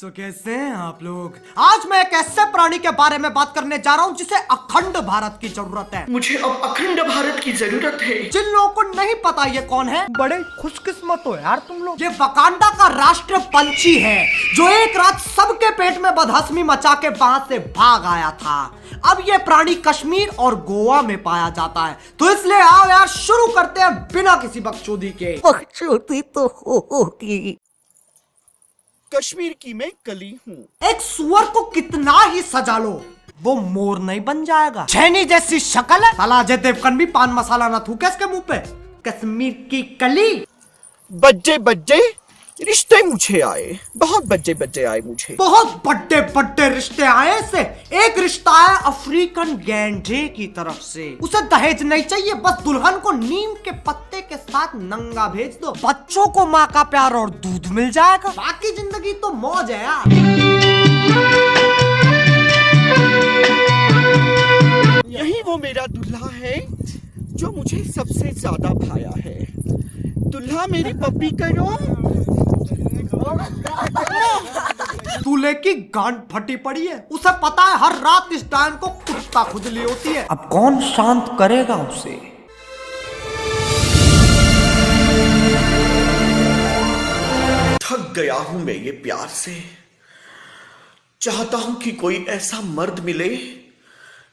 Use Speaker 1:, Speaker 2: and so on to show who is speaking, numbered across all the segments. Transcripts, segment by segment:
Speaker 1: तो कैसे हैं आप लोग। आज मैं एक ऐसे प्राणी के बारे में बात करने जा रहा हूँ जिसे अखंड भारत की जरूरत है।
Speaker 2: मुझे अब अखंड भारत की जरूरत है।
Speaker 1: जिन लोगों को नहीं पता ये कौन है, बड़े खुशकिस्मत हो यार तुम लोग। ये वकांडा का राष्ट्र पंछी है जो एक रात सबके पेट में बदहजमी मचा के वहां से भाग आया था। अब ये प्राणी कश्मीर और गोवा में पाया जाता है, तो इसलिए आओ यार शुरू करते हैं बिना किसी बकचोदी के।
Speaker 3: बकचोदी तो होगी।
Speaker 2: कश्मीर की मैं कली हूँ।
Speaker 1: एक सुअर को कितना ही सजा लो वो मोर नहीं बन जाएगा। छैनी जैसी शक्ल है, साला अजय देवगन भी पान मसाला ना थूके इसके मुंह पे। कश्मीर की कली।
Speaker 2: बच्चे बच्चे रिश्ते मुझे आए, बहुत बच्चे आए मुझे।
Speaker 1: बहुत बड़े बड़े रिश्ते आए से। एक रिश्ता है अफ्रीकन गैंडे की तरफ से। उसे दहेज नहीं चाहिए, बस दुल्हन को नीम के पत्ते के साथ नंगा भेज दो। बच्चों को माँ का प्यार और दूध मिल जाएगा, बाकी जिंदगी तो मौज है यार।
Speaker 2: यही वो मेरा दूल्हा है जो मुझे सबसे ज्यादा भाया है। दूल्हा मेरी पप्पी करो।
Speaker 1: दूल्हे की गांड फटी पड़ी है, उसे पता है हर रात इस डायन को कुत्ता खुजली होती है। अब कौन शांत करेगा उसे।
Speaker 2: थक गया हूं मैं ये प्यार से। चाहता हूं कि कोई ऐसा मर्द मिले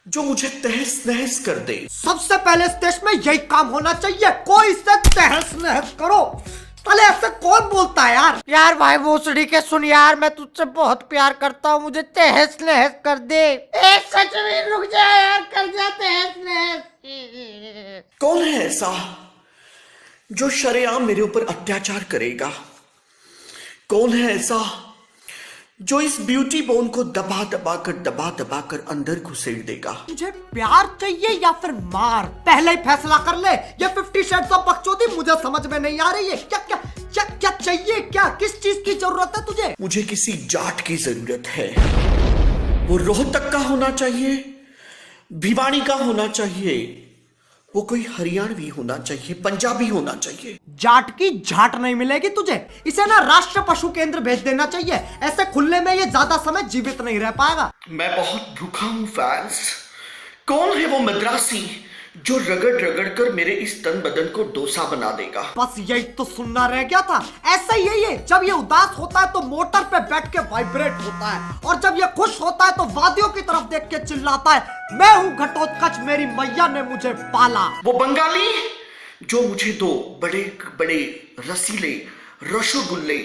Speaker 2: जो मुझे तहस नहस कर दे।
Speaker 1: सबसे पहले इस देश में यही काम होना चाहिए, कोई से तहस नहस करो। साले ऐसे कौन बोलता है यार। यार भाई भोसड़ी के सुन यार, मैं तुझसे बहुत प्यार करता हूँ, मुझे तहस नहस कर दे। सच में रुक जा यार, कर जा तहस नहस।
Speaker 2: कौन है ऐसा जो शरेआम मेरे ऊपर अत्याचार करेगा? कौन है ऐसा जो इस ब्यूटी बोन को दबा दबा कर अंदर घुसेड़ देगा?
Speaker 1: मुझे प्यार चाहिए या फिर मार, पहले ही फैसला कर ले। ये 50 शेड्स ऑफ बकचोदी मुझे समझ में नहीं आ रही है। क्या क्या क्या क्या चाहिए, क्या किस चीज की जरूरत है तुझे?
Speaker 2: मुझे किसी जाट की जरूरत है। वो रोहतक का होना चाहिए, भिवानी का होना चाहिए, वो कोई हरियाणवी होना चाहिए, पंजाबी होना चाहिए।
Speaker 1: जाट की झाट नहीं मिलेगी तुझे, इसे ना राष्ट्र पशु केंद्र भेज देना चाहिए। ऐसे खुले में ये ज्यादा समय जीवित नहीं रह पाएगा।
Speaker 2: मैं बहुत भूखा हूँ फैंस। कौन है वो मद्रासी जो रगड़ रगड़ कर मेरे इस तन बदन को डोसा बना देगा?
Speaker 1: बस यही तो सुनना रह गया था। ऐसा ही यही है, जब ये उदास होता है तो मोटर पे बैठ के वाइब्रेट होता है, और जब ये खुश होता है तो वादियों की तरफ देख के चिल्लाता है, मैं हूँ घटोत्कच, मेरी मैया ने मुझे पाला।
Speaker 2: वो बंगाली जो मुझे दो बड़े बड़े रसीले रसगुल्ले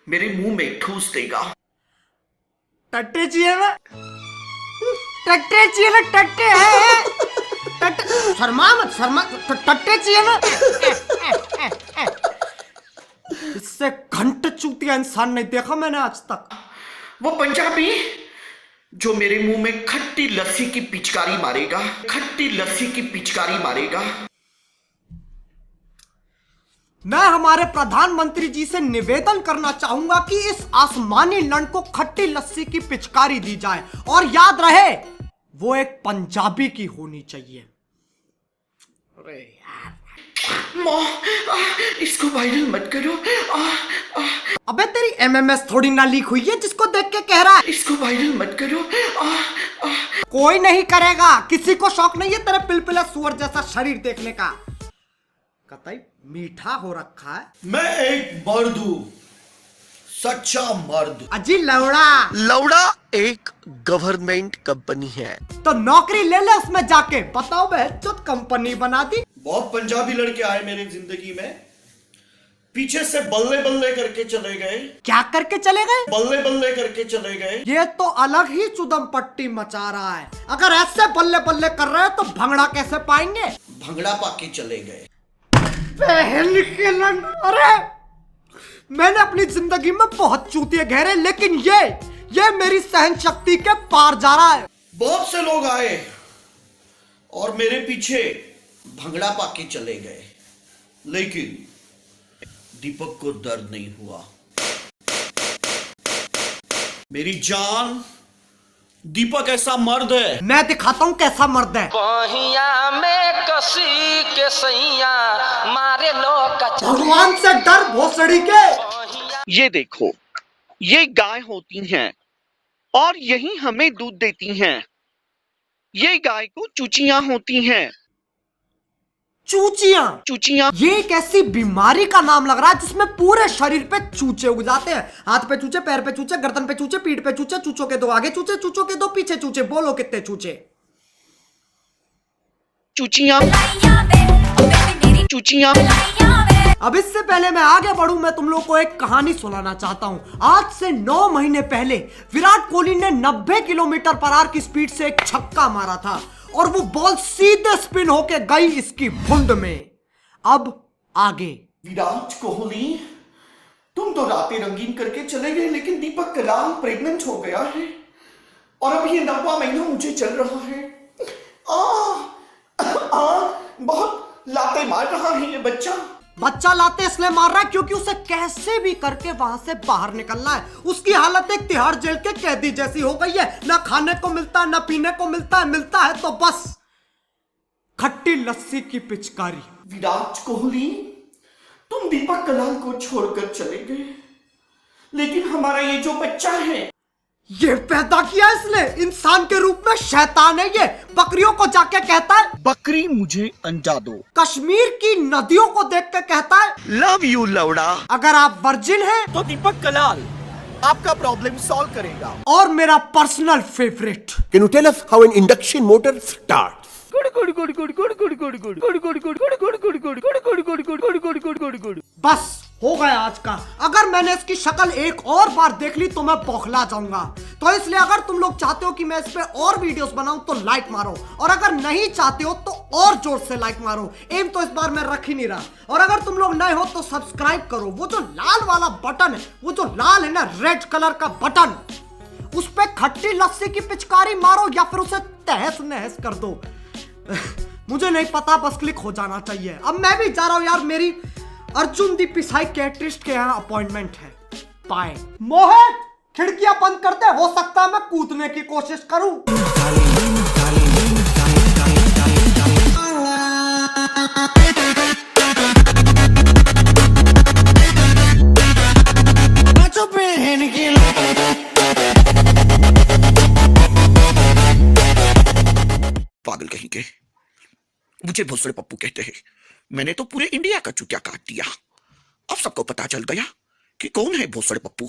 Speaker 2: मेरे मुंह में ठूस देगा।
Speaker 1: टट्टे चाहिए ना, टट्टे चाहिए ना, टट्टे है। शर्मा मत, शर्मा, टट्टे चाहिए ना। इससे घंटे चूतिया इंसान नहीं देखा मैंने आज तक।
Speaker 2: वो पंजाबी जो मेरे मुंह में खट्टी लस्सी की पिचकारी मारेगा, खट्टी लस्सी की पिचकारी मारेगा।
Speaker 1: मैं हमारे प्रधानमंत्री जी से निवेदन करना चाहूंगा कि इस आसमानी लंड को खट्टी लस्सी की पिचकारी दी जाए, और याद रहे वो एक पंजाबी की होनी चाहिए। अरे
Speaker 2: यार, इसको वायरल मत करो।
Speaker 1: अबे तेरी एमएमएस थोड़ी ना लीक हुई है जिसको देख के कह रहा है।
Speaker 2: इसको वायरल मत करो।
Speaker 1: कोई नहीं करेगा, किसी को शौक नहीं है तेरे पिलपिला सुअर जैसा शरीर देखने का। कतई मीठा हो रखा है।
Speaker 2: मैं एक मर्द हूं, सच्चा मर्द।
Speaker 1: अजी लौड़ा।
Speaker 2: लौड़ा एक गवर्नमेंट कंपनी है,
Speaker 1: तो नौकरी ले ले उसमें जाके। बताओ बेचुत कंपनी बना दी।
Speaker 2: बहुत पंजाबी लड़के आए मेरी जिंदगी में, पीछे से बल्ले बल्ले करके चले गए।
Speaker 1: क्या करके चले गए?
Speaker 2: बल्ले बल्ले करके चले गए।
Speaker 1: ये तो अलग ही चुदम पट्टी मचा रहा है। अगर ऐसे बल्ले बल्ले कर रहे हैं तो भंगड़ा कैसे पाएंगे?
Speaker 2: भंगड़ा पाके चले गए।
Speaker 1: पहल के लंग। अरे मैंने अपनी जिंदगी में बहुत चूतिए घेरे, लेकिन ये मेरी सहन शक्ति के पार जा रहा है।
Speaker 2: बहुत से लोग आए और मेरे पीछे भंगड़ा पाके चले गए, लेकिन दीपक को दर्द नहीं हुआ। मेरी जान, दीपक ऐसा मर्द है।
Speaker 1: मैं दिखाता हूँ कैसा मर्द है।
Speaker 3: बहिया में कसी के सैया मारे लो
Speaker 1: भगवान से डर भोसड़ी के।
Speaker 2: ये देखो, ये गाय होती हैं और यही हमें दूध देती हैं। ये गाय को चूचियां होती हैं।
Speaker 1: चूचियां?
Speaker 2: चूचियां
Speaker 1: ये एक ऐसी बीमारी का नाम लग रहा है जिसमें पूरे शरीर पे चूचे उग जाते हैं। हाथ पे चूचे, पैर पे चूचे, गर्दन पे चूचे, पीठ पे चूचे, चूचों के दो आगे चूचे, चूचों के दो पीछे चूचे। बोलो कितने चूचे?
Speaker 2: चूचियां चूचियां।
Speaker 1: अब इससे पहले मैं आगे बढ़ूं, मैं तुम लोग को एक कहानी सुनाना चाहता हूं। आज से 9 महीने पहले विराट कोहली ने 90 किलोमीटर पर आवर की स्पीड से एक छक्का मारा था और वो बॉल सीधे स्पिन होके गई इसकी भुंड में। अब आगे।
Speaker 2: विराट कोहली, तुम तो रातें रंगीन करके चले गए, लेकिन दीपक कलाल प्रेग्नेंट हो गया है और अब ये 9वां महीना मुझे चल रहा है। बहुत लाते मार रहा है ये बच्चा लाते इसलिए मार रहा है क्योंकि उसे कैसे भी करके वहां से बाहर निकलना है। उसकी हालत एक तिहाड़ जेल के कैदी जैसी हो गई है। ना खाने को मिलता है, ना पीने को मिलता है, मिलता है तो बस खट्टी लस्सी की पिचकारी। विराट कोहली, तुम दीपक कलाल को छोड़कर चले गए, लेकिन हमारा ये जो बच्चा है,
Speaker 1: ये पैदा किया इसने इंसान के रूप में, शैतान है ये। बकरियों को जाके कहता है
Speaker 2: बकरी मुझे अंडा दो।
Speaker 1: कश्मीर की नदियों को देख के कहता है
Speaker 2: लव यू लौड़ा।
Speaker 1: अगर आप वर्जिन हैं
Speaker 2: तो दीपक कलाल आपका प्रॉब्लम सॉल्व करेगा।
Speaker 1: और मेरा personal favourite,
Speaker 4: Can you tell us how an induction motor starts?
Speaker 1: बस हो गया आज का। अगर मैंने इसकी शक्ल एक और बार देख ली तो मैं बौखला जाऊंगा। तो इसलिए अगर तुम लोग चाहते हो कि मैं इस पे और वीडियोस बनाऊं तो लाइक मारो, और अगर नहीं चाहते हो तो और जोर से लाइक मारो। एम तो इस बार मैं रख ही नहीं रहा। और अगर तुम लोग नए हो तो सब्सक्राइब करो। वो जो लाल वाला बटन है, वो जो लाल है ना, रेड कलर का बटन, उस पे खट्टी लस्सी की पिचकारी मारो या फिर उसे तहस नहस कर दो। मुझे नहीं पता, बस क्लिक हो जाना चाहिए। अब मैं भी जा रहा हूं यार, मेरी अर्जुन दीपी साइकियाट्रिस्ट के यहाँ अपॉइंटमेंट है। बाय। मोहित, खिड़कियां बंद कर दे, हो सकता है मैं कूदने की कोशिश करूं।
Speaker 2: पागल कहीं के, मुझे भोसड़े पप्पू कहते हैं। मैंने तो पूरे इंडिया का चुटिया काट दिया। अब सबको पता चल गया कि कौन है भोसड़े पप्पू।